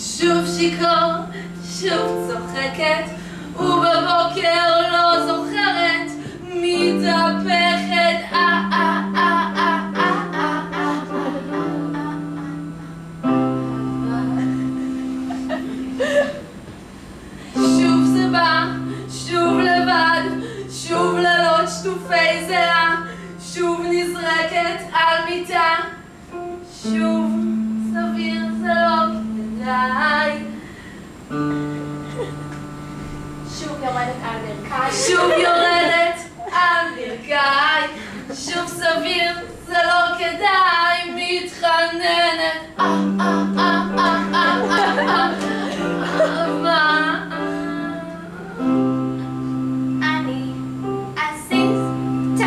שוב שיכור, שוב צוחקת, ובבוקר לא זוכרת, מתהפכת. שוב זה בא, שוב לבד, שוב ללא שטופי זרע, שוב נזרקת על מיטה, שוב סביר זה לא כדאי. שוב יורדת על ברכיים, שוב יורדת על ברכיים, שוב סביר זה לא כדאי, מתחננת. אני אזיז את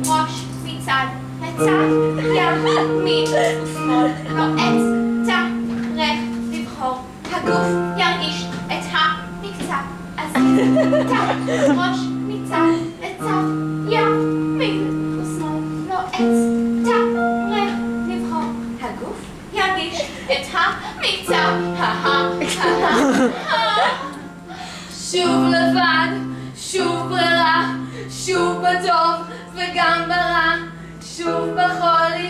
הראש מצד לצד, ימין ושמאל לועץ, צריך לבחור, הגוף ירגיש את המקצב. אזיז את הראש מצד לצד, ימין ושמאל לועץ, צריך לבחור, הגוף ירגיש את המקצב. שוב לבד, שוב ברירה, שוב בטוב וגם ברע, שוב בחולי